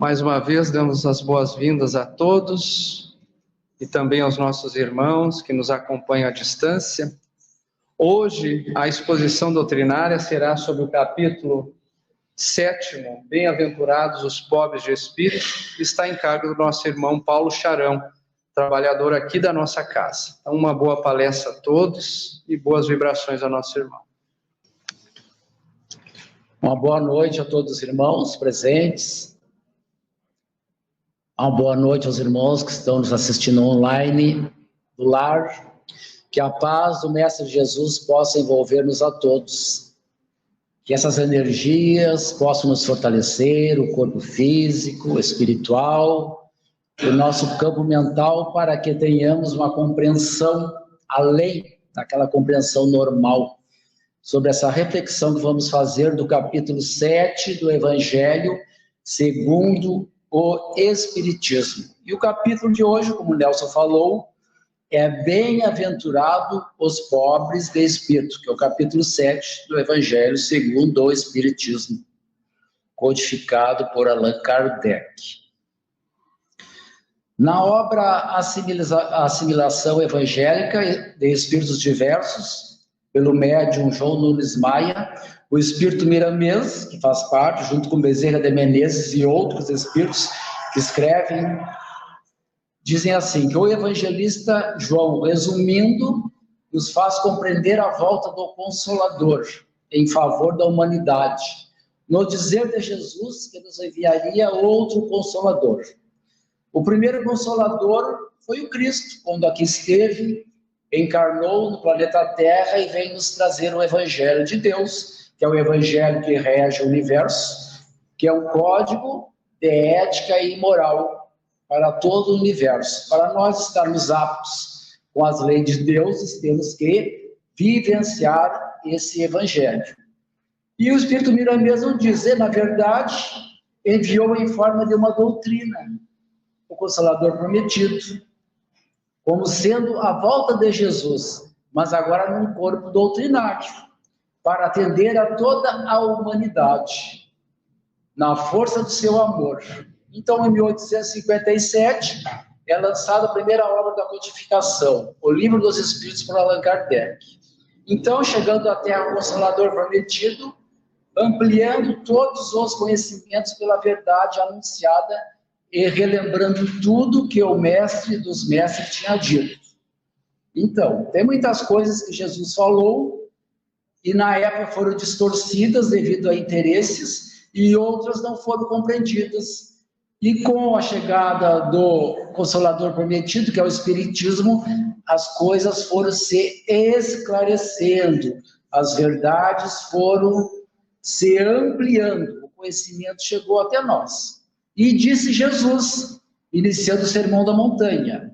Mais uma vez, damos as boas-vindas a todos e também aos nossos irmãos que nos acompanham à distância. Hoje, a exposição doutrinária será sobre o capítulo 7º, Bem-aventurados os pobres de espírito, que está em cargo do nosso irmão Paulo Charão, trabalhador aqui da nossa casa. Então, uma boa palestra a todos e boas vibrações ao nosso irmão. Uma boa noite a todos os irmãos presentes. Uma boa noite aos irmãos que estão nos assistindo online do lar. Que a paz do Mestre Jesus possa envolver-nos a todos. Que essas energias possam nos fortalecer, o corpo físico, espiritual, o nosso campo mental, para que tenhamos uma compreensão além daquela compreensão normal sobre essa reflexão que vamos fazer do capítulo 7 do Evangelho segundo o Espiritismo. E o capítulo de hoje, como o Nelson falou, é Bem-aventurado os pobres de espírito, que é o capítulo 7 do Evangelho segundo o Espiritismo, codificado por Allan Kardec. Na obra Assimilação Evangélica de Espíritos Diversos, pelo médium João Nunes Maia, o espírito Miramês, que faz parte, junto com Bezerra de Menezes e outros espíritos que escrevem, dizem assim, que o evangelista João, resumindo, nos faz compreender a volta do Consolador em favor da humanidade, no dizer de Jesus que nos enviaria outro Consolador. O primeiro Consolador foi o Cristo, quando aqui esteve, encarnou no planeta Terra e vem nos trazer o Evangelho de Deus, que é o Evangelho que rege o universo, que é um código de ética e moral para todo o universo. Para nós estarmos aptos com as leis de Deus, temos que vivenciar esse Evangelho. E o Espírito Miramês nos diz, na verdade, enviou em forma de uma doutrina, o Consolador prometido, como sendo a volta de Jesus, mas agora num corpo doutrinário, para atender a toda a humanidade, na força do seu amor. Então, em 1857, é lançada a primeira obra da codificação, o Livro dos Espíritos, por Allan Kardec. Então, chegando até o Consolador prometido, ampliando todos os conhecimentos pela verdade anunciada e relembrando tudo que o mestre dos mestres tinha dito. Então, tem muitas coisas que Jesus falou e na época foram distorcidas devido a interesses e outras não foram compreendidas. E com a chegada do Consolador prometido, que é o Espiritismo, as coisas foram se esclarecendo, as verdades foram se ampliando, o conhecimento chegou até nós. E disse Jesus, iniciando o Sermão da Montanha,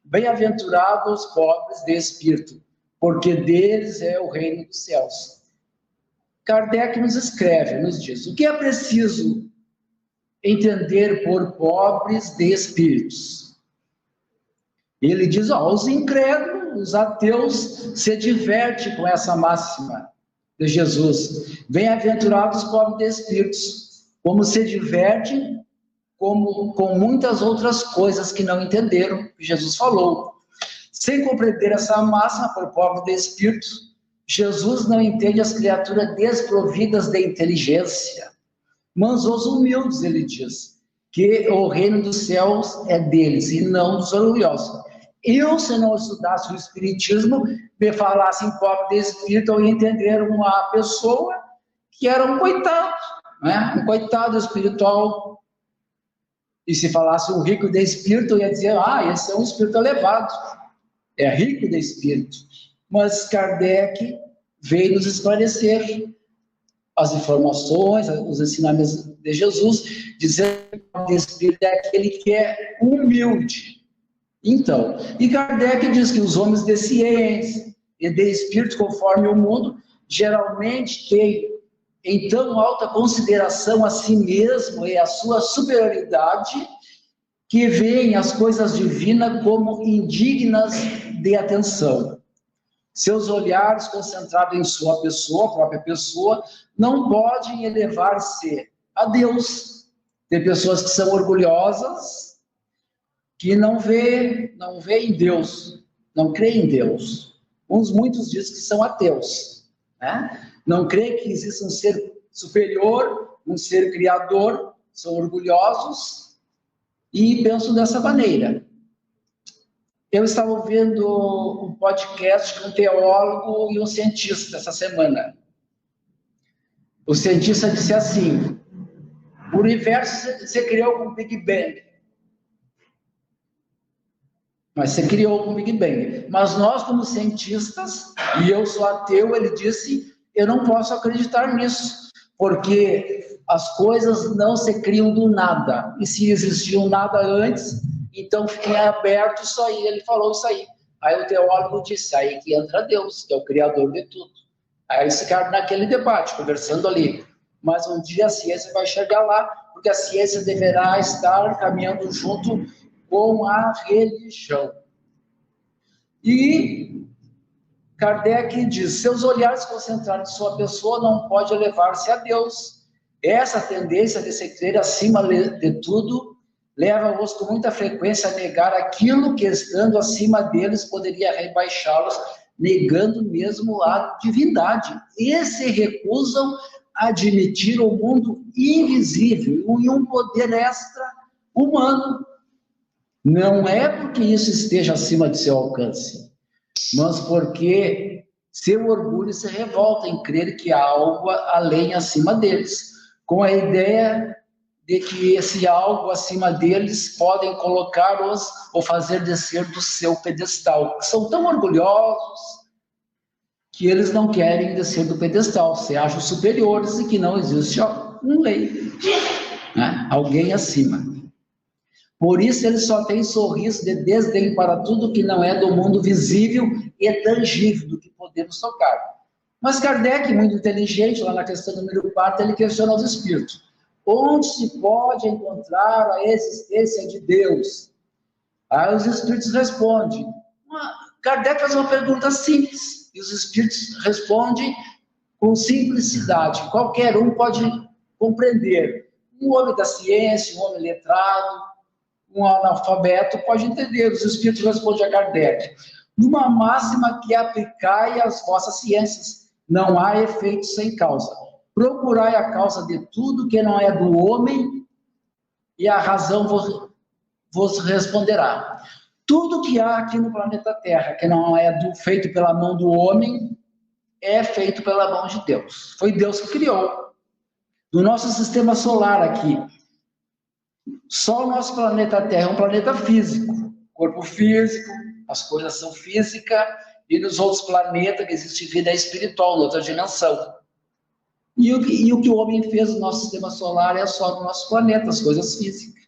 bem-aventurados os pobres de espírito, porque deles é o reino dos céus. Kardec nos escreve, nos diz, o que é preciso entender por pobres de espíritos? Ele diz, os incrédulos, os ateus, se divertem com essa máxima de Jesus, bem-aventurados os pobres de espíritos, como se divertem com muitas outras coisas que não entenderam, que Jesus falou. Sem compreender essa máxima por pobre de espírito, Jesus não entende as criaturas desprovidas de inteligência, mas os humildes, ele diz, que o reino dos céus é deles e não dos orgulhosos. Eu, se não estudasse o Espiritismo, me falasse em pobre de espírito, eu ia entender uma pessoa que era um coitado, né? Um coitado espiritual. E se falasse um rico de espírito, eu ia dizer, esse é um espírito elevado, é rico de espírito. Mas Kardec veio nos esclarecer as informações, os ensinamentos de Jesus, dizendo que o espírito é aquele que é humilde. Então, e Kardec diz que os homens de ciência e de espírito, conforme o mundo, geralmente têm em tão alta consideração a si mesmo e a sua superioridade, que veem as coisas divinas como indignas de atenção. Seus olhares concentrados em sua pessoa, própria pessoa, não podem elevar-se a Deus, Tem pessoas que são orgulhosas, que não vê em Deus, não crê em Deus. Muitos dizem que são ateus, né? Não crê que existe um ser superior, um ser criador, são orgulhosos e pensam dessa maneira. Eu estava ouvindo um podcast com um teólogo e um cientista essa semana. O cientista disse assim: o universo se criou com o Big Bang. Mas você criou com o Big Bang. Mas nós, como cientistas, e eu sou ateu, ele disse, eu não posso acreditar nisso, porque as coisas não se criam do nada. E se existiu nada antes, então fiquem aberto isso aí. Ele falou isso aí. Aí o teólogo disse, aí que entra Deus, que é o criador de tudo. Aí eles ficaram naquele debate, conversando ali. Mas um dia a ciência vai chegar lá, porque a ciência deverá estar caminhando junto com a religião. E Kardec diz, seus olhares concentrados em sua pessoa não pode elevar-se a Deus. Essa tendência de se crer acima de tudo leva-os com muita frequência a negar aquilo que, estando acima deles, poderia rebaixá-los, negando mesmo a divindade. E se recusam a admitir o mundo invisível e um poder extra-humano. Não é porque isso esteja acima de seu alcance, mas porque seu orgulho se revolta em crer que há algo além acima deles, com a ideia de que esse algo acima deles podem colocá-los ou fazer descer do seu pedestal. São tão orgulhosos que eles não querem descer do pedestal, se acham superiores e que não existe um lei, né? Alguém acima. Por isso ele só tem sorriso de desdém para tudo que não é do mundo visível e tangível, do que podemos tocar. Mas Kardec, muito inteligente, lá na questão número 4, ele questiona os espíritos. Onde se pode encontrar a existência de Deus? Aí os espíritos respondem. Kardec faz uma pergunta simples, e os espíritos respondem com simplicidade. Qualquer um pode compreender. Um homem da ciência, um homem letrado, um analfabeto pode entender. Os espíritos respondem a Kardec. Numa máxima que aplicai às vossas ciências, não há efeito sem causa. Procurai a causa de tudo que não é do homem, e a razão vos responderá. Tudo que há aqui no planeta Terra, que não é feito pela mão do homem, é feito pela mão de Deus. Foi Deus que criou. No nosso sistema solar aqui, só o nosso planeta Terra é um planeta físico, corpo físico, as coisas são físicas, e nos outros planetas que existe vida espiritual, outra dimensão. E o que o homem fez no nosso sistema solar é só no nosso planeta, as coisas físicas.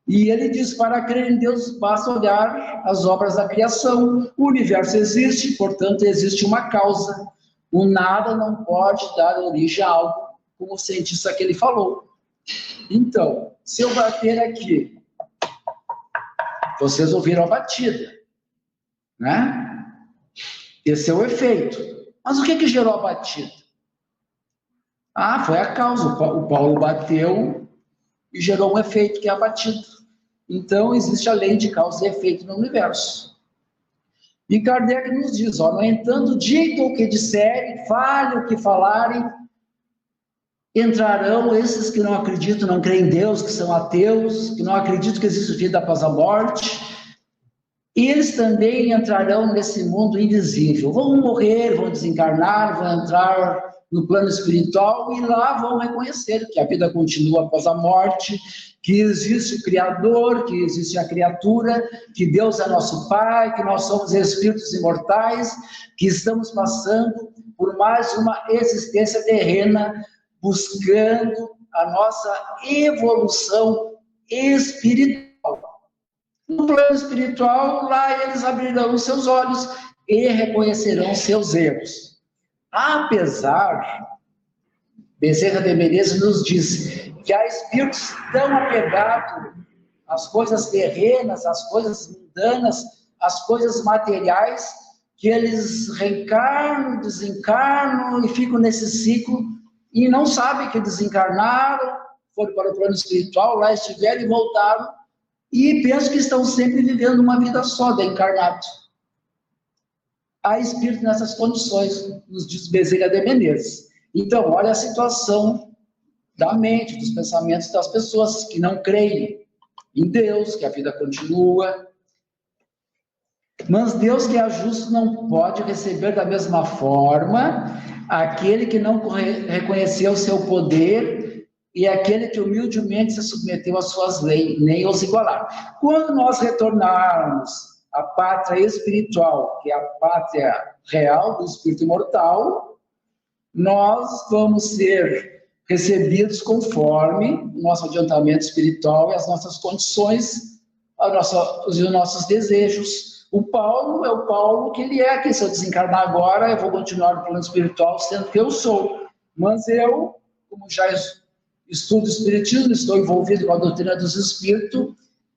E ele diz, para crer em Deus, basta olhar as obras da criação. O universo existe, portanto, existe uma causa. O nada não pode dar origem a algo, como o cientista que ele falou. Então, se eu bater aqui, vocês ouviram a batida, né? Esse é o efeito. Mas o que gerou a batida? Ah, foi a causa. O Paulo bateu e gerou um efeito, que é a batida. Então, existe a lei de causa e efeito no universo. E Kardec nos diz, no entanto, digam o que disserem, falem o que falarem, entrarão esses que não acreditam, não creem em Deus, que são ateus, que não acreditam que existe vida após a morte, e eles também entrarão nesse mundo invisível. Vão morrer, vão desencarnar, vão entrar no plano espiritual e lá vão reconhecer que a vida continua após a morte, que existe o Criador, que existe a criatura, que Deus é nosso Pai, que nós somos espíritos imortais, que estamos passando por mais uma existência terrena, buscando a nossa evolução espiritual. No plano espiritual, lá eles abrirão os seus olhos e reconhecerão seus erros. Apesar, Bezerra de Menezes nos diz que há espíritos tão apegados às coisas terrenas, às coisas mundanas, às coisas materiais, que eles reencarnam, desencarnam e ficam nesse ciclo e não sabem que desencarnaram, foram para o plano espiritual, lá estiveram e voltaram, e penso que estão sempre vivendo uma vida só, da encarnado. Há espírito nessas condições, nos diz Bezerra de Menezes. Então, olha a situação da mente, dos pensamentos das pessoas que não creem em Deus, que a vida continua. Mas Deus, que é justo, não pode receber da mesma forma aquele que não reconheceu o seu poder e aquele que humildemente se submeteu às suas leis, nem os igualar. Quando nós retornarmos à pátria espiritual, que é a pátria real do espírito imortal, nós vamos ser recebidos conforme o nosso adiantamento espiritual e as nossas condições, os nossos desejos. O Paulo é o Paulo que ele é, que se eu desencarnar agora, eu vou continuar no plano espiritual sendo que eu sou. Mas eu, como já estudo espiritismo, estou envolvido com a doutrina dos espíritos,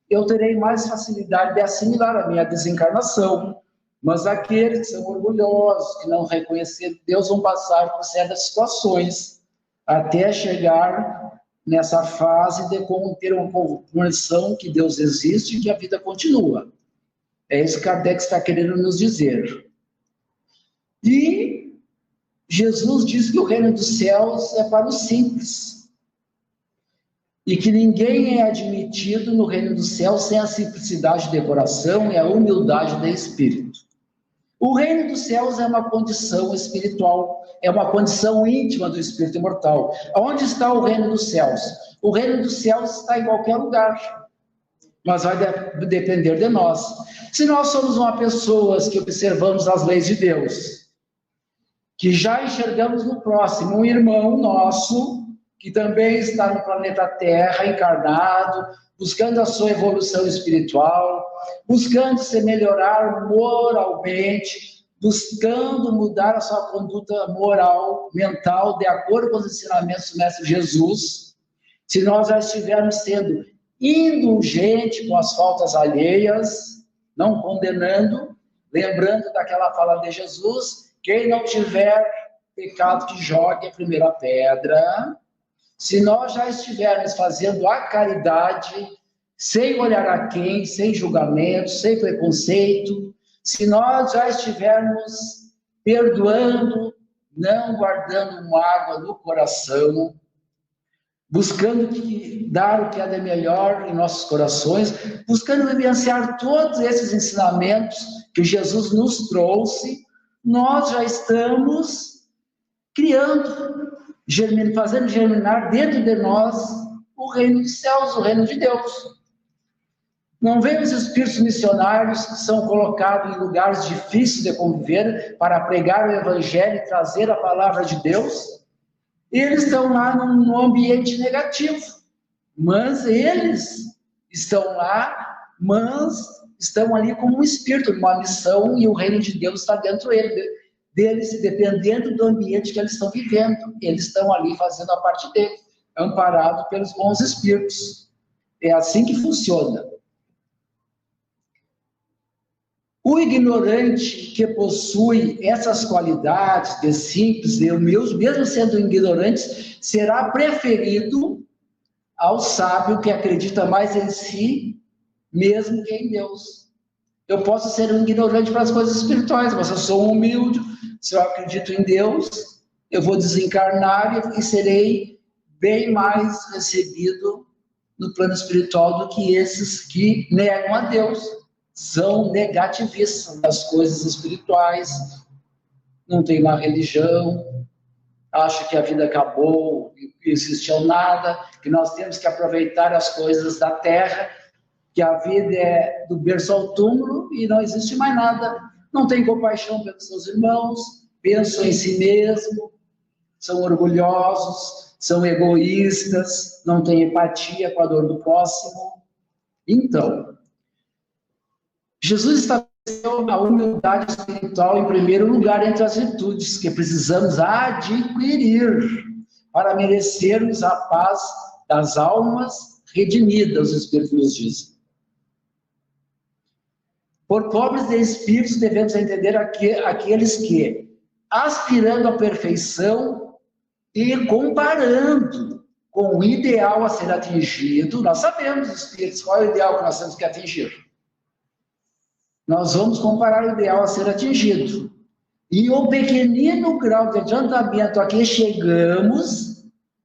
eu terei mais facilidade de assimilar a minha desencarnação. Mas aqueles que são orgulhosos, que não reconheceram Deus, vão passar por certas situações, até chegar nessa fase de ter uma compreensão que Deus existe e que a vida continua. É isso que Kardec está querendo nos dizer. E Jesus diz que o reino dos céus é para os simples. E que ninguém é admitido no reino dos céus sem a simplicidade de coração e a humildade de espírito. O reino dos céus é uma condição espiritual, é uma condição íntima do espírito imortal. Onde está o reino dos céus? O reino dos céus está em qualquer lugar, mas vai depender de nós. Se nós somos uma pessoa que observamos as leis de Deus, que já enxergamos no próximo um irmão nosso, que também está no planeta Terra, encarnado, buscando a sua evolução espiritual, buscando se melhorar moralmente, buscando mudar a sua conduta moral, mental, de acordo com os ensinamentos do Mestre Jesus, se nós já estivermos sendo indulgentes com as faltas alheias, não condenando, lembrando daquela fala de Jesus, quem não tiver pecado que jogue a primeira pedra. Se nós já estivermos fazendo a caridade, sem olhar a quem, sem julgamento, sem preconceito, se nós já estivermos perdoando, não guardando mágoa no coração, buscando dar o que há de melhor em nossos corações, buscando vivenciar todos esses ensinamentos que Jesus nos trouxe, nós já estamos criando, fazendo germinar dentro de nós o reino dos céus, o reino de Deus. Não vem os espíritos missionários que são colocados em lugares difíceis de conviver para pregar o evangelho e trazer a palavra de Deus? Eles estão lá num ambiente negativo, mas eles estão lá, mas estão ali como um espírito, numa missão, e o reino de Deus está dentro deles, dependendo do ambiente que eles estão vivendo. Eles estão ali fazendo a parte deles, amparados pelos bons espíritos. É assim que funciona. O ignorante que possui essas qualidades de simples e humilde, mesmo sendo ignorante, será preferido ao sábio que acredita mais em si mesmo que em Deus. Eu posso ser um ignorante para as coisas espirituais, mas eu sou um humilde. Se eu acredito em Deus, eu vou desencarnar e serei bem mais recebido no plano espiritual do que esses que negam a Deus. São negativistas das coisas espirituais, não tem uma religião, acham que a vida acabou, que existiu nada, que nós temos que aproveitar as coisas da terra, que a vida é do berço ao túmulo e não existe mais nada. Não tem compaixão pelos seus irmãos, pensam em si mesmo, são orgulhosos, são egoístas, não têm empatia com a dor do próximo. Então, Jesus estabeleceu a humildade espiritual em primeiro lugar entre as virtudes que precisamos adquirir para merecermos a paz das almas redimidas, os Espíritos nos dizem. Por pobres de espíritos, devemos entender aqueles que, aspirando à perfeição e comparando com o ideal a ser atingido. Nós sabemos, espíritos, qual é o ideal que nós temos que atingir. Nós vamos comparar o ideal a ser atingido. E o pequenino grau de adiantamento a que chegamos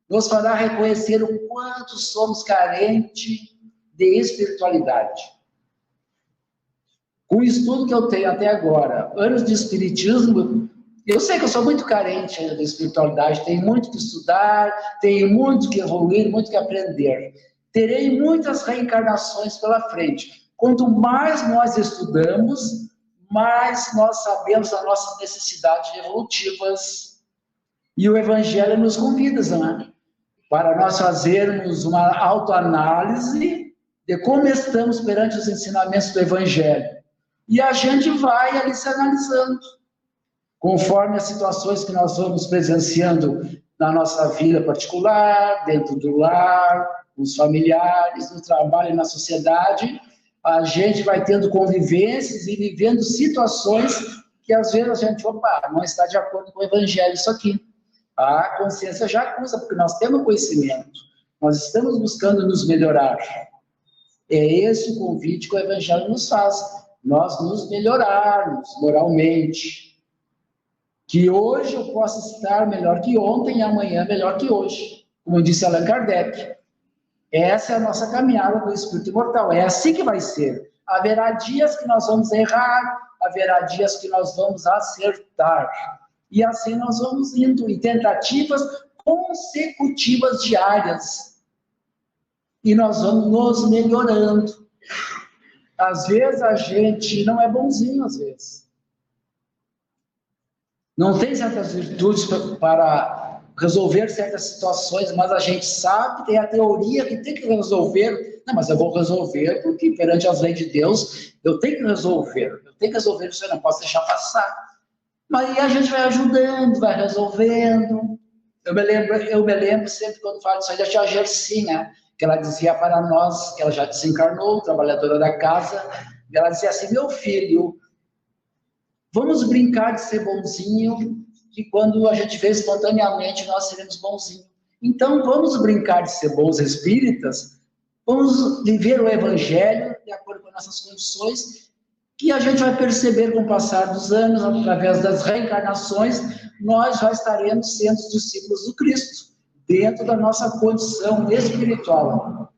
nos fará reconhecer o quanto somos carentes de espiritualidade. Com o estudo que eu tenho até agora, anos de espiritismo, eu sei que eu sou muito carente ainda de espiritualidade, tenho muito que estudar, tenho muito que evoluir, muito que aprender. Terei muitas reencarnações pela frente. Quanto mais nós estudamos, mais nós sabemos das nossas necessidades evolutivas. E o Evangelho nos convida, né? Para nós fazermos uma autoanálise de como estamos perante os ensinamentos do Evangelho. E a gente vai ali se analisando, conforme as situações que nós vamos presenciando na nossa vida particular, dentro do lar, com os familiares, no trabalho e na sociedade. A gente vai tendo convivências e vivendo situações que às vezes a gente, não está de acordo com o Evangelho isso aqui. A consciência já acusa, porque nós temos conhecimento, nós estamos buscando nos melhorar. É esse o convite que o Evangelho nos faz, nós nos melhorarmos moralmente. Que hoje eu possa estar melhor que ontem e amanhã melhor que hoje, como disse Allan Kardec. Essa é a nossa caminhada do espírito imortal, é assim que vai ser. Haverá dias que nós vamos errar, haverá dias que nós vamos acertar. E assim nós vamos indo em tentativas consecutivas diárias. E nós vamos nos melhorando. Às vezes a gente não é bonzinho, às vezes. Não tem certas virtudes para resolver certas situações, mas a gente sabe, tem a teoria que tem que resolver. Não, mas eu vou resolver porque perante as leis de Deus eu tenho que resolver. Eu tenho que resolver isso, eu não posso deixar passar. Mas aí a gente vai ajudando, vai resolvendo. Eu me lembro sempre quando falo disso aí da tia Gersinha, que ela dizia para nós, que ela já desencarnou, trabalhadora da casa, e ela dizia assim: meu filho, vamos brincar de ser bonzinho, que quando a gente vê espontaneamente nós seremos bonzinhos. Então vamos brincar de ser bons espíritas, vamos viver o Evangelho de acordo com nossas condições, que a gente vai perceber com o passar dos anos, através das reencarnações, nós já estaremos sendo discípulos do Cristo, dentro da nossa condição espiritual.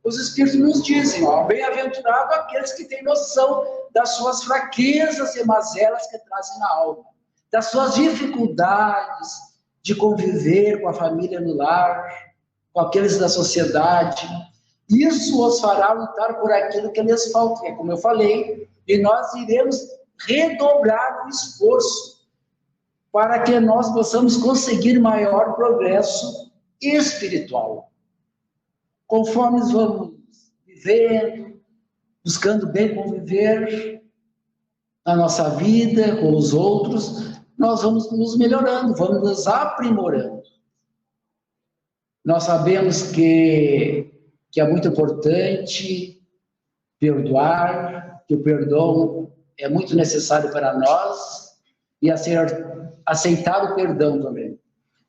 Os Espíritos nos dizem, bem-aventurado aqueles que têm noção das suas fraquezas e mazelas que trazem na alma, das suas dificuldades de conviver com a família no lar, com aqueles da sociedade. Isso os fará lutar por aquilo que lhes falta, é como eu falei, e nós iremos redobrar o esforço para que nós possamos conseguir maior progresso espiritual. Conforme vamos vivendo, buscando bem conviver na nossa vida com os outros, nós vamos nos melhorando, vamos nos aprimorando. Nós sabemos que é muito importante perdoar, que o perdão é muito necessário para nós, e aceitar o perdão também.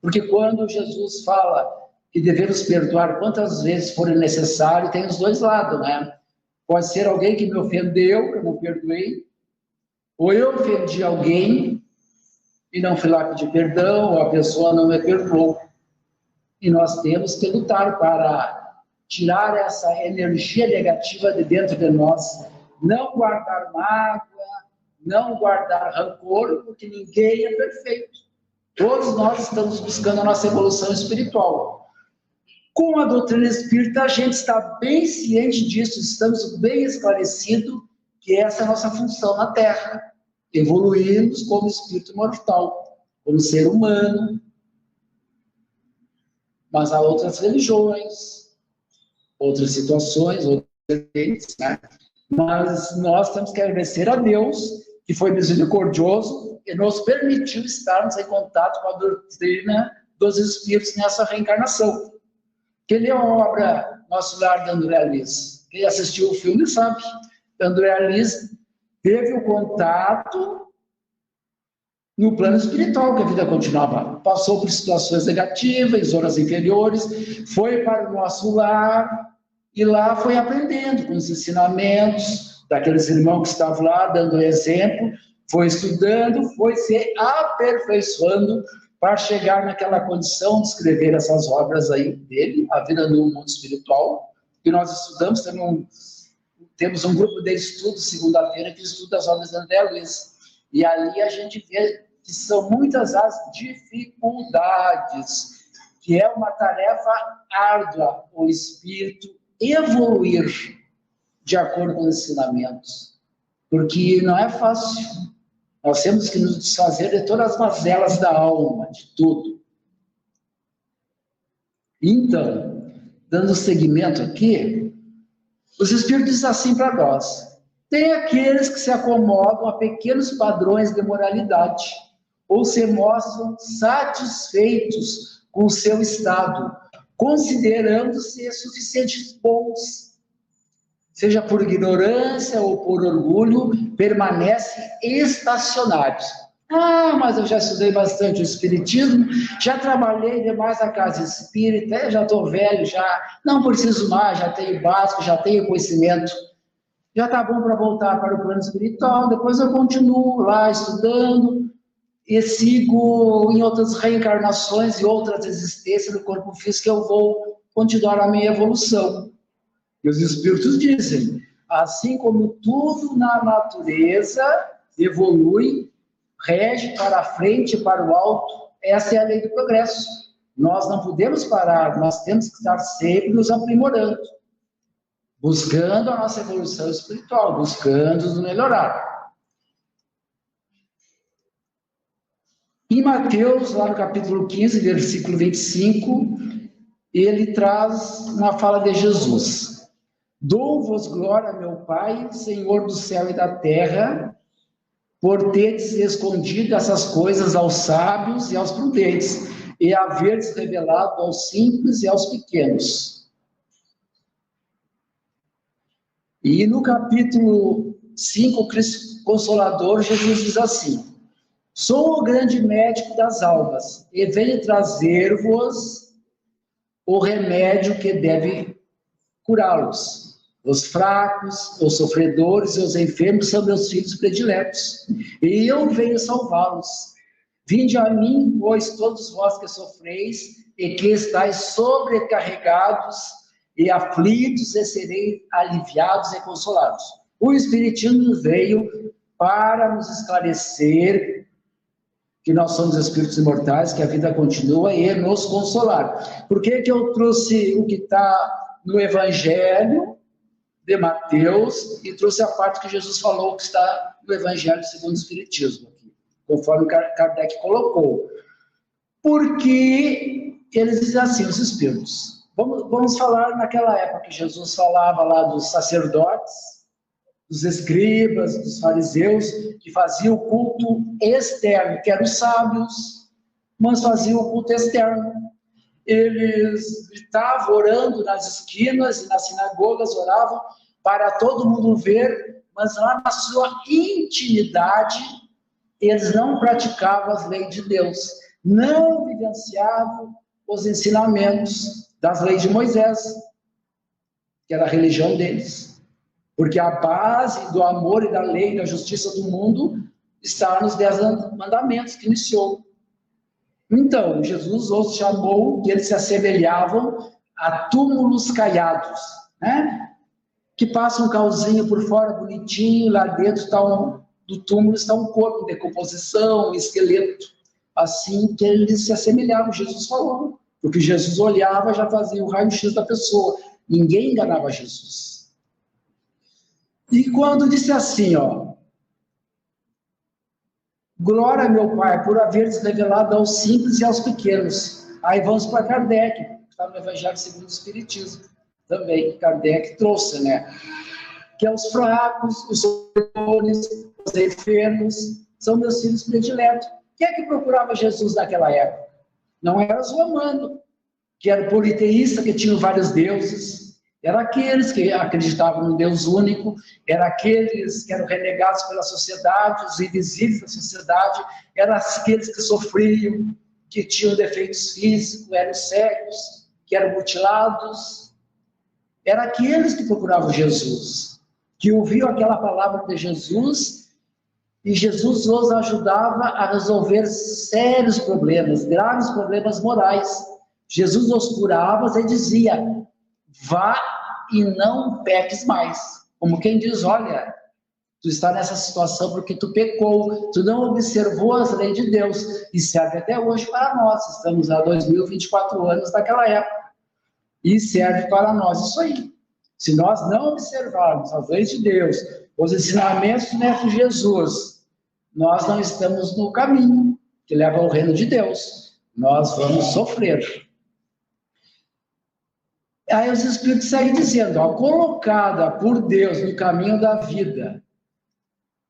Porque quando Jesus fala que devemos perdoar quantas vezes for necessário, tem os dois lados, né? Pode ser alguém que me ofendeu, que eu não perdoei, ou eu ofendi alguém e não fui lá pedir perdão, ou a pessoa não me perdoou. E nós temos que lutar para tirar essa energia negativa de dentro de nós, não guardar mágoa, não guardar rancor, porque ninguém é perfeito. Todos nós estamos buscando a nossa evolução espiritual. Com a doutrina espírita, a gente está bem ciente disso, estamos bem esclarecidos que essa é a nossa função na Terra, evoluirmos como espírito imortal, como ser humano. Mas há outras religiões, outras situações, outras vertentes, né? Mas nós temos que agradecer a Deus, que foi misericordioso e nos permitiu estarmos em contato com a doutrina dos espíritos nessa reencarnação. Quem leu a obra Nosso Lar, de André Luiz? Quem assistiu o filme sabe. André Luiz teve o contato no plano espiritual, que a vida continuava. Passou por situações negativas, em zonas inferiores, foi para o nosso lar, e lá foi aprendendo com os ensinamentos daqueles irmãos que estavam lá, dando exemplo, foi estudando, foi se aperfeiçoando para chegar naquela condição de escrever essas obras aí dele, A Vida no Mundo Espiritual, que nós estudamos, temos um grupo de estudo, segunda-feira, que estuda as obras de André Luiz, e ali a gente vê que são muitas as dificuldades, que é uma tarefa árdua, o espírito evoluir de acordo com os ensinamentos, porque não é fácil. Nós temos que nos desfazer de todas as mazelas da alma, de tudo. Então, dando seguimento aqui, os espíritos dizem assim para nós: tem aqueles que se acomodam a pequenos padrões de moralidade, ou se mostram satisfeitos com o seu estado, considerando-se suficientes bons, seja por ignorância ou por orgulho, permanecem estacionários. Ah, mas eu já estudei bastante o espiritismo, já trabalhei demais na casa espírita, já estou velho, já não preciso mais, já tenho básico, já tenho conhecimento, já está bom para voltar para o plano espiritual, depois eu continuo lá estudando e sigo em outras reencarnações e outras existências do corpo físico, que eu vou continuar a minha evolução. E os espíritos dizem, assim como tudo na natureza evolui, rege para a frente e para o alto, essa é a lei do progresso. Nós não podemos parar, nós temos que estar sempre nos aprimorando, buscando a nossa evolução espiritual, buscando nos melhorar. Em Mateus, lá no capítulo 15, versículo 25, ele traz uma fala de Jesus: dou-vos glória, meu Pai, Senhor do céu e da terra, por teres escondido essas coisas aos sábios e aos prudentes, e haveres revelado aos simples e aos pequenos. E no capítulo 5, Cristo Consolador, Jesus diz assim: sou o grande médico das almas, e venho trazer-vos o remédio que deve curá-los. Os fracos, os sofredores e os enfermos são meus filhos prediletos, e eu venho salvá-los. Vinde a mim, pois, todos vós que sofreis, e que estáis sobrecarregados e aflitos, e sereis aliviados e consolados. O Espiritismo veio para nos esclarecer que nós somos espíritos imortais, que a vida continua, e nos consolar. Por que que eu trouxe o que está no Evangelho de Mateus e trouxe a parte que Jesus falou que está no Evangelho segundo o Espiritismo, aqui, conforme Kardec colocou? Porque eles dizem assim, os espíritos. Vamos falar naquela época que Jesus falava lá dos sacerdotes, dos escribas, dos fariseus, que faziam o culto externo, que eram os sábios, mas faziam o culto externo. Eles estavam orando nas esquinas e nas sinagogas, oravam para todo mundo ver, mas lá na sua intimidade, eles não praticavam as leis de Deus, não vivenciavam os ensinamentos das leis de Moisés, que era a religião deles. Porque a base do amor e da lei e da justiça do mundo está nos 10 mandamentos que iniciou. Então, Jesus os chamou, que eles se assemelhavam a túmulos caiados, né? Que passa um calzinho por fora bonitinho, lá dentro do túmulo está um corpo de decomposição, um esqueleto. Assim que eles se assemelhavam, Jesus falou. Porque Jesus olhava, já fazia o raio-x da pessoa. Ninguém enganava Jesus. E quando disse assim, ó, glória, meu Pai, por haveres revelado aos simples e aos pequenos. Aí vamos para Kardec, que está no Evangelho segundo o Espiritismo, também, Kardec trouxe, né? Que é os fracos, os sofredores, os enfermos, são meus filhos prediletos. Quem é que procurava Jesus naquela época? Não era os romanos, que era politeísta, que tinham vários deuses, Eram aqueles que acreditavam no Deus único, eram aqueles que eram renegados pela sociedade, os invisíveis da sociedade, eram aqueles que sofriam, que tinham defeitos físicos, eram cegos, que eram mutilados. Eram aqueles que procuravam Jesus, que ouviam aquela palavra de Jesus, e Jesus os ajudava a resolver sérios problemas, graves problemas morais. Jesus os curava e dizia: vá e não peques mais. Como quem diz: olha, tu está nessa situação porque tu pecou, tu não observou as leis de Deus, e serve até hoje para nós. Estamos há 2024 anos daquela época, e serve para nós isso aí. Se nós não observarmos as leis de Deus, os ensinamentos do Mestre Jesus, nós não estamos no caminho que leva ao reino de Deus. Nós vamos sofrer. Aí os Espíritos seguem dizendo, ó, colocada por Deus no caminho da vida,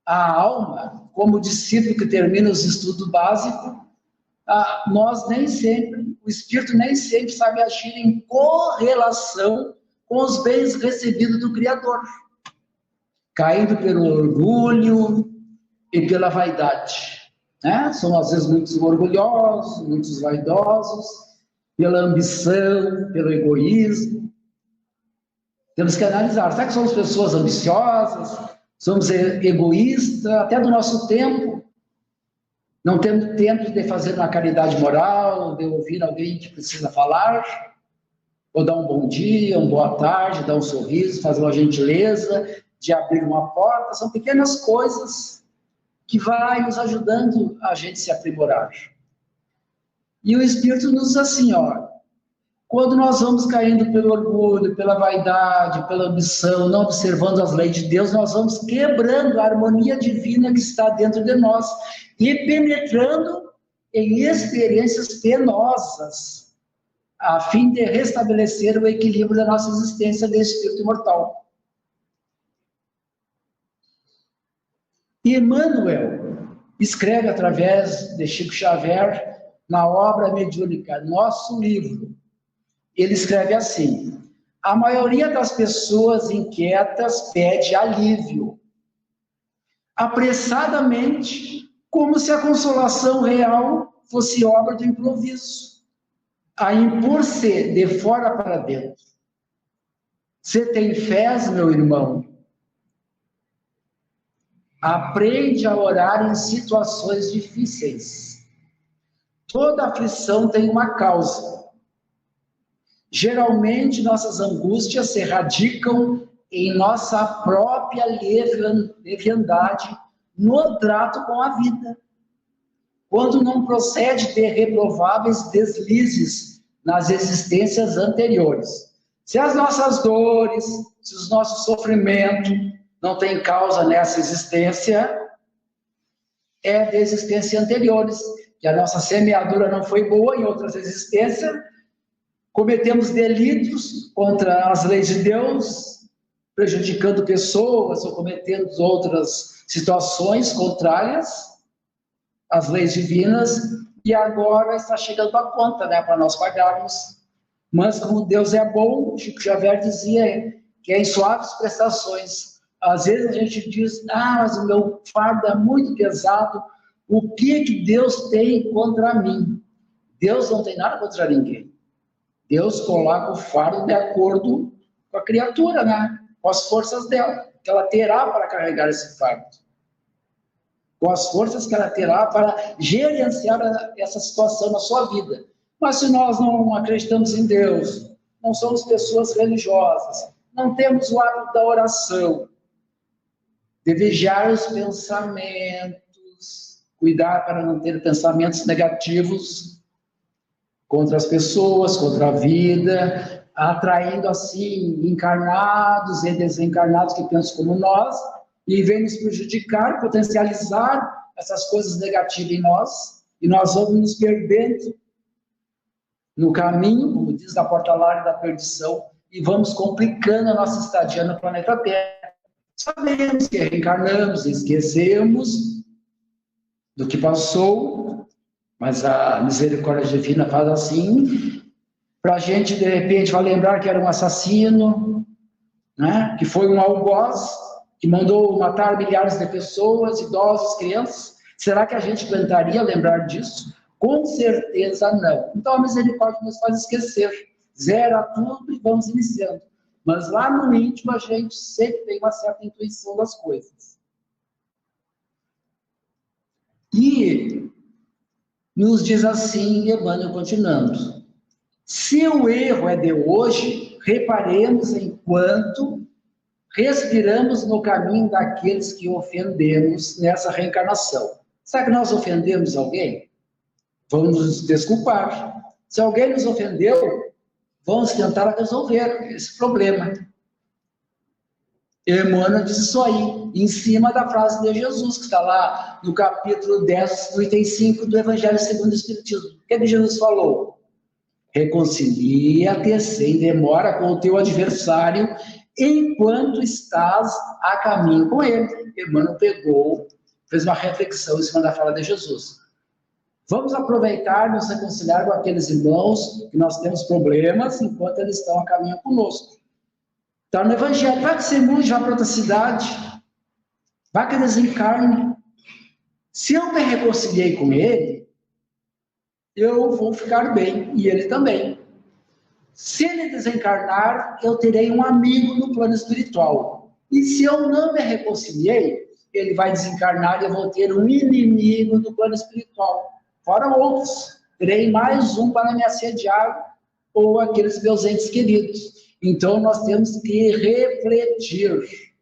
a alma, como discípulo que termina os estudos básicos, nós nem sempre, o Espírito nem sempre sabe agir em correlação com os bens recebidos do Criador, caindo pelo orgulho e pela vaidade, né? São às vezes muitos orgulhosos, muitos vaidosos, pela ambição, pelo egoísmo. Temos que analisar, será que somos pessoas ambiciosas, somos egoístas, até do nosso tempo? Não temos tempo de fazer uma caridade moral, de ouvir alguém que precisa falar, ou dar um bom dia, uma boa tarde, dar um sorriso, fazer uma gentileza, de abrir uma porta. São pequenas coisas que vai nos ajudando a gente se aprimorar. E o Espírito nos diz assim, ó, quando nós vamos caindo pelo orgulho, pela vaidade, pela ambição, não observando as leis de Deus, nós vamos quebrando a harmonia divina que está dentro de nós e penetrando em experiências penosas, a fim de restabelecer o equilíbrio da nossa existência de espírito imortal. E Emmanuel escreve através de Chico Xavier, na obra mediúnica, nosso livro, ele escreve assim, a maioria das pessoas inquietas pede alívio, apressadamente, como se a consolação real fosse obra do improviso, a impor-se de fora para dentro. Você tem fé, meu irmão? Aprende a orar em situações difíceis. Toda aflição tem uma causa. Geralmente, nossas angústias se radicam em nossa própria leviandade no trato com a vida, quando não procede de reprováveis deslizes nas existências anteriores. Se as nossas dores, se os nossos sofrimentos não têm causa nessa existência, é de existências anteriores, que a nossa semeadura não foi boa em outras existências, cometemos delitos contra as leis de Deus, prejudicando pessoas ou cometendo outras situações contrárias às leis divinas, e agora está chegando a conta, né, para nós pagarmos. Mas como Deus é bom, Chico Xavier dizia que é em suaves prestações. Às vezes a gente diz, mas o meu fardo é muito pesado, o que Deus tem contra mim? Deus não tem nada contra ninguém. Deus coloca o fardo de acordo com a criatura, né? Com as forças dela, que ela terá para carregar esse fardo. Com as forças que ela terá para gerenciar essa situação na sua vida. Mas se nós não acreditamos em Deus, não somos pessoas religiosas, não temos o hábito da oração, de vigiar os pensamentos, cuidar para não ter pensamentos negativos contra as pessoas, contra a vida, atraindo assim encarnados e desencarnados que pensam como nós, e vem nos prejudicar, potencializar essas coisas negativas em nós, e nós vamos nos perdendo no caminho, como diz na porta larga da perdição, e vamos complicando a nossa estadia no planeta Terra. Sabemos que reencarnamos, esquecemos do que passou, mas a misericórdia divina faz assim, Para a gente, de repente, vai lembrar que era um assassino, né? Que foi um algoz, que mandou matar milhares de pessoas, idosos, crianças. Será que a gente aguentaria lembrar disso? Com certeza não. Então a misericórdia nos faz esquecer. Zera tudo e vamos iniciando. Mas lá no íntimo a gente sempre tem uma certa intuição das coisas. E nos diz assim, Emmanuel continuando: se o erro é de hoje, reparemos enquanto respiramos no caminho daqueles que ofendemos nessa reencarnação. Será que nós ofendemos alguém? Vamos nos desculpar. Se alguém nos ofendeu, vamos tentar resolver esse problema. Emmanuel diz isso aí, em cima da frase de Jesus, que está lá no capítulo 10, do item 5 do Evangelho segundo o Espiritismo. O que Jesus falou? Reconcilia-te sem demora com o teu adversário enquanto estás a caminho com ele. Emmanuel pegou, fez uma reflexão em cima da fala de Jesus. Vamos aproveitar e nos reconciliar com aqueles irmãos que nós temos problemas enquanto eles estão a caminho conosco. Está no Evangelho. Vai que você mude, vai para outra cidade. Vai que desencarne. Se eu me reconciliei com ele, eu vou ficar bem. E ele também. Se ele desencarnar, eu terei um amigo no plano espiritual. E se eu não me reconciliei, ele vai desencarnar e eu vou ter um inimigo no plano espiritual. Fora outros. Terei mais um para me assediar ou aqueles meus entes queridos. Então, nós temos que refletir.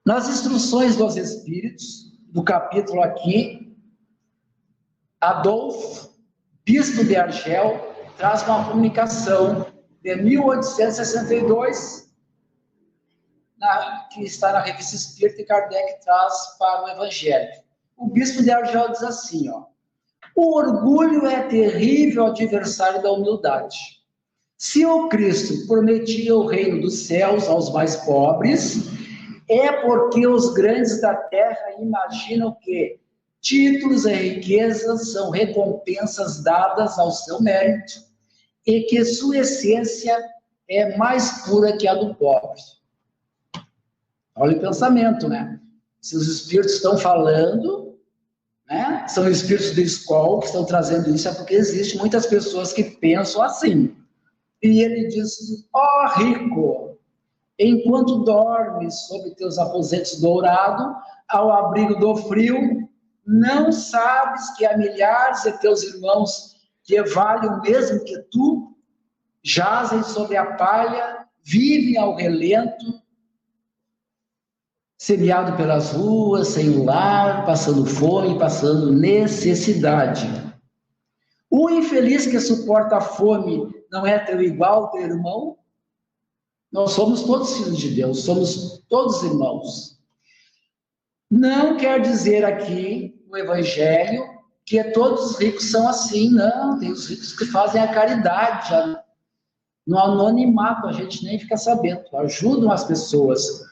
Nas instruções dos Espíritos, do capítulo aqui, Adolfo, bispo de Argel, traz uma comunicação de 1862, que está na Revista Espírita, e Kardec traz para o Evangelho. O bispo de Argel diz assim, ó: o orgulho é terrível adversário da humildade. Se o Cristo prometia o reino dos céus aos mais pobres, é porque os grandes da terra imaginam que títulos e riquezas são recompensas dadas ao seu mérito e que sua essência é mais pura que a do pobre. Olha o pensamento, né? Se os espíritos estão falando, né, são espíritos de escola que estão trazendo isso, é porque existem muitas pessoas que pensam assim. E ele diz: ó rico, enquanto dormes sob teus aposentos dourados, ao abrigo do frio, não sabes que há milhares de teus irmãos que valem o mesmo que tu, jazem sobre a palha, vivem ao relento, semeado pelas ruas, sem um lar, passando fome, passando necessidade. O infeliz que suporta a fome não é teu igual, teu irmão? Nós somos todos filhos de Deus, somos todos irmãos. Não quer dizer aqui no Evangelho que todos os ricos são assim, não. Tem os ricos que fazem a caridade, no anonimato, a gente nem fica sabendo, ajudam as pessoas.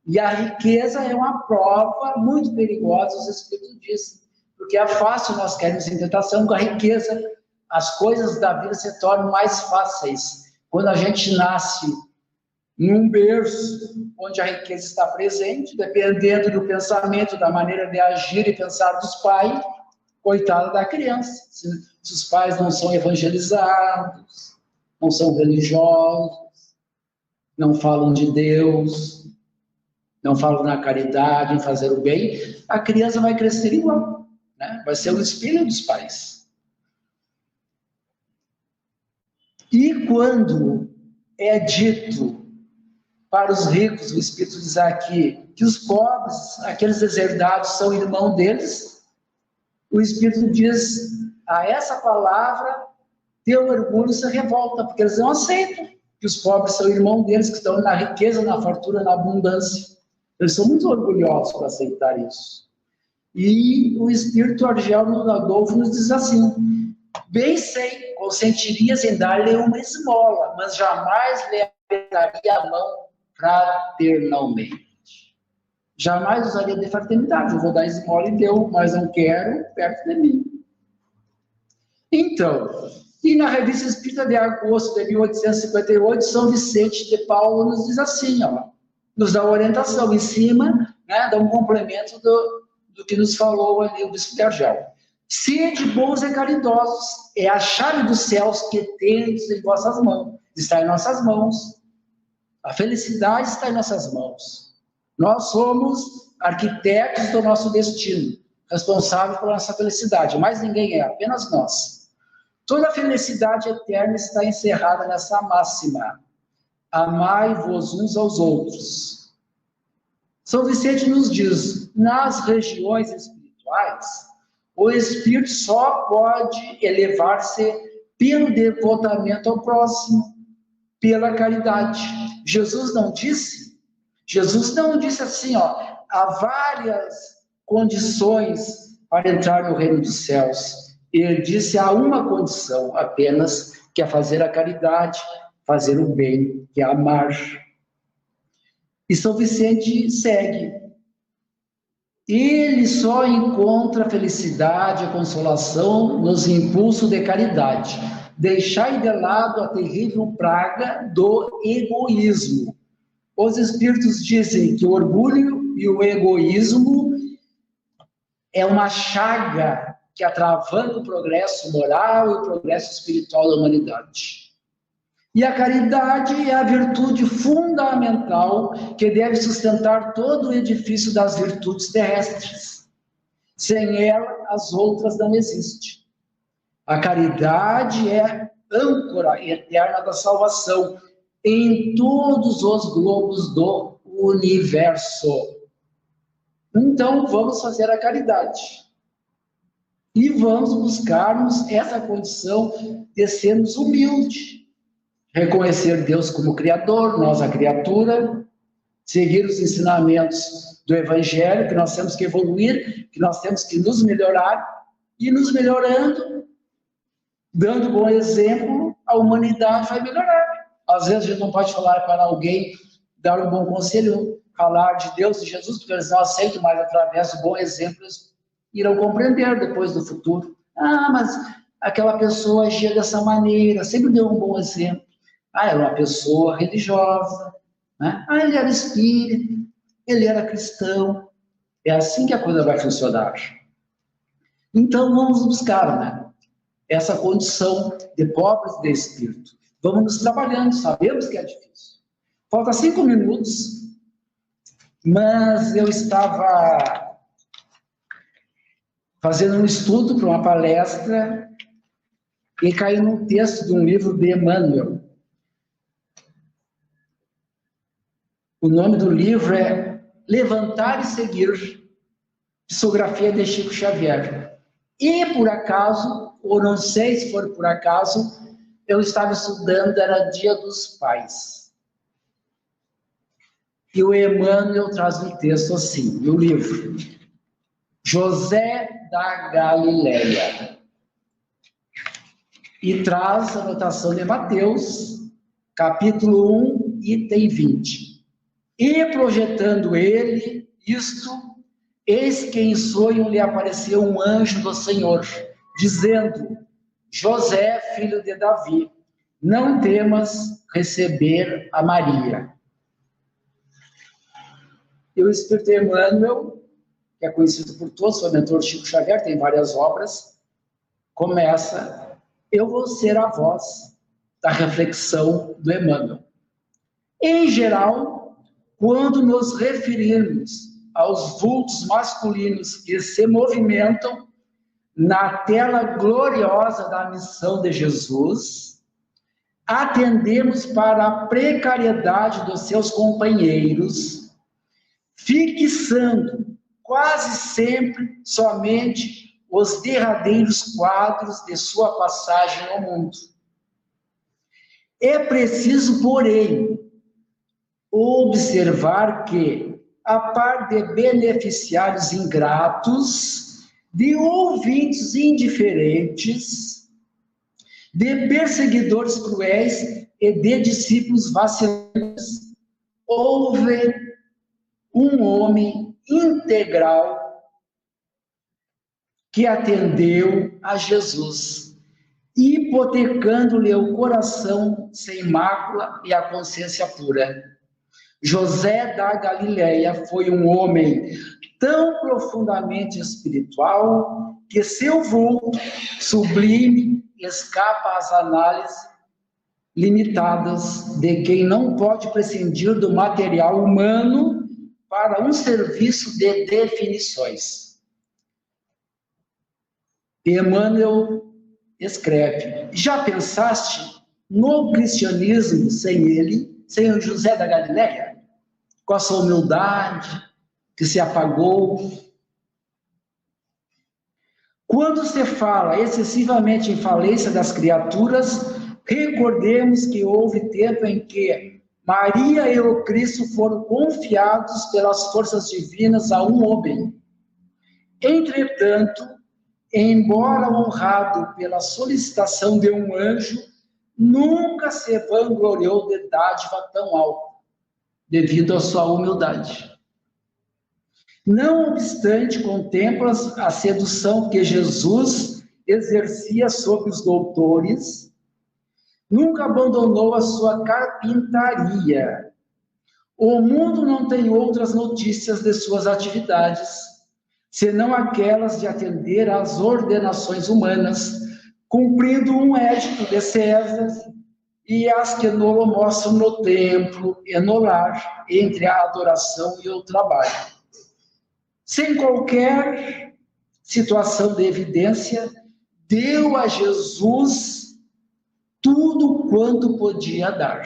E a riqueza é uma prova muito perigosa, os Espíritos dizem, porque é fácil nós queremos em tentação, com a riqueza as coisas da vida se tornam mais fáceis. Quando a gente nasce num berço onde a riqueza está presente, dependendo do pensamento, da maneira de agir e pensar dos pais, coitada da criança. Se os pais não são evangelizados, não são religiosos, não falam de Deus, não falam na caridade, em fazer o bem, a criança vai crescer igual, né? Vai ser o espelho dos pais. E quando é dito para os ricos, o Espírito diz aqui, que os pobres, aqueles deserdados, são irmão deles, o Espírito diz a essa palavra, teu orgulho se revolta, porque eles não aceitam que os pobres são irmão deles, que estão na riqueza, na fartura, na abundância. Eles são muito orgulhosos para aceitar isso. E o Espírito Argel no Adolfo nos diz assim: bem sei, consentirias em dar-lhe uma esmola, mas jamais lhe apertaria a mão fraternalmente. Jamais usaria de fraternidade. Eu vou dar esmola e deu, mas não quero perto de mim. Então, e na Revista Espírita de agosto de 1858, São Vicente de Paulo nos diz assim, ó, nos dá orientação em cima, né, dá um complemento do que nos falou ali o Bispo de Argel. Sede bons e caridosos, é a chave dos céus que tendes em vossas mãos, está em nossas mãos. A felicidade está em nossas mãos. Nós somos arquitetos do nosso destino, responsáveis pela nossa felicidade, mas ninguém é, apenas nós. Toda a felicidade eterna está encerrada nessa máxima: amai-vos uns aos outros. São Vicente nos diz, nas regiões espirituais, o espírito só pode elevar-se pelo devotamento ao próximo, pela caridade. Jesus não disse assim, ó, há várias condições para entrar no reino dos céus. Ele disse, há uma condição apenas, que é fazer a caridade, fazer o bem, que é amar. E São Vicente segue. Ele só encontra felicidade e consolação nos impulsos de caridade. Deixai de lado a terrível praga do egoísmo. Os espíritos dizem que o orgulho e o egoísmo é uma chaga que atravanca o progresso moral e o progresso espiritual da humanidade. E a caridade é a virtude fundamental que deve sustentar todo o edifício das virtudes terrestres. Sem ela, as outras não existem. A caridade é âncora eterna da salvação em todos os globos do universo. Então, vamos fazer a caridade. E vamos buscarmos essa condição de sermos humildes. Reconhecer Deus como Criador, nós a criatura, seguir os ensinamentos do Evangelho, que nós temos que evoluir, que nós temos que nos melhorar, e nos melhorando, dando bom exemplo, a humanidade vai melhorar. Às vezes a gente não pode falar para alguém, dar um bom conselho, falar de Deus e de Jesus, porque eles não aceitam, mas através do bom exemplo eles irão compreender depois do futuro. Ah, mas aquela pessoa agia dessa maneira, sempre deu um bom exemplo. Ah, era uma pessoa religiosa, né? Ah, ele era espírita, ele era cristão. É assim que a coisa vai funcionar. Então vamos buscar, né, essa condição de pobres de espírito. Vamos nos trabalhando, sabemos que é difícil. Falta 5 minutos, mas eu estava fazendo um estudo para uma palestra e caí num texto de um livro de Emmanuel. O nome do livro é Levantar e Seguir, psicografia de Chico Xavier. E por acaso, ou não sei se for por acaso, eu estava estudando, era Dia dos Pais. E o Emmanuel traz um texto assim, no livro, José da Galileia. E traz a anotação de Mateus, capítulo 1, item 20. E projetando ele isto, eis que em sonho lhe apareceu um anjo do Senhor, dizendo, José, filho de Davi, não temas receber a Maria. E o Espírito Emmanuel, que é conhecido por todos, foi mentor Chico Xavier, tem várias obras, começa, eu vou ser a voz da reflexão do Emmanuel. Em geral, quando nos referirmos aos vultos masculinos que se movimentam na tela gloriosa da missão de Jesus, atendemos para a precariedade dos seus companheiros, fixando quase sempre somente os derradeiros quadros de sua passagem ao mundo. É preciso, porém, observar que, a par de beneficiários ingratos, de ouvintes indiferentes, de perseguidores cruéis e de discípulos vacilantes, houve um homem integral que atendeu a Jesus, hipotecando-lhe o coração sem mácula e a consciência pura. José da Galileia foi um homem tão profundamente espiritual que seu vulto sublime escapa às análises limitadas de quem não pode prescindir do material humano para um serviço de definições. Emmanuel escreve: já pensaste no cristianismo sem ele, sem o José da Galileia? Com a sua humildade, que se apagou. Quando se fala excessivamente em falência das criaturas, recordemos que houve tempo em que Maria e o Cristo foram confiados pelas forças divinas a um homem. Entretanto, embora honrado pela solicitação de um anjo, nunca se vangloriou de dádiva tão alta, devido à sua humildade. Não obstante, contemplas a sedução que Jesus exercia sobre os doutores, nunca abandonou a sua carpintaria. O mundo não tem outras notícias de suas atividades, senão aquelas de atender às ordenações humanas, cumprindo um edito de César, e as que nolo mostram no templo e no lar, entre a adoração e o trabalho. Sem qualquer situação de evidência, deu a Jesus tudo quanto podia dar.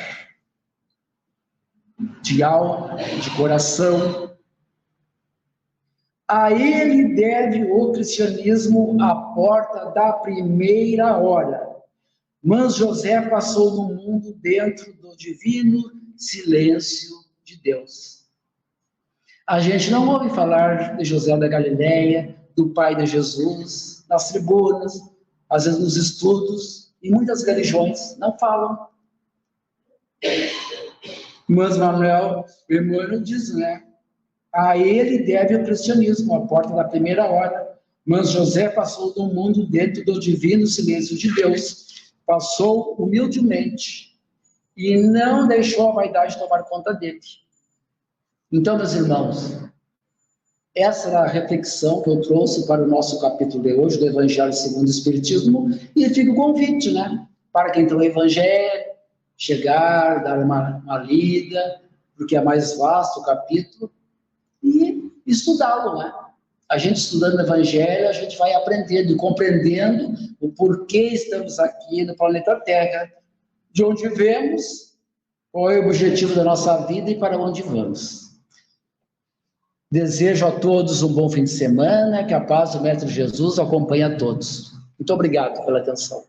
De alma, de coração. A ele deve o cristianismo a porta da primeira hora. Mas José passou no mundo dentro do divino silêncio de Deus. A gente não ouve falar de José da Galileia, do pai de Jesus, nas tribunas, às vezes nos estudos, e muitas religiões não falam. Mas Emmanuel diz, né? A ele deve o cristianismo, a porta da primeira hora. Mas José passou no mundo dentro do divino silêncio de Deus. Passou humildemente e não deixou a vaidade tomar conta dele. Então, meus irmãos, essa era a reflexão que eu trouxe para o nosso capítulo de hoje, do Evangelho segundo o Espiritismo, e fica o convite, né? Para quem tem o Evangelho, chegar, dar uma lida, porque é mais vasto o capítulo, e estudá-lo, né? A gente estudando o Evangelho, a gente vai aprendendo e compreendendo o porquê estamos aqui no planeta Terra, de onde viemos, qual é o objetivo da nossa vida e para onde vamos. Desejo a todos um bom fim de semana, que a paz do Mestre Jesus acompanhe a todos. Muito obrigado pela atenção.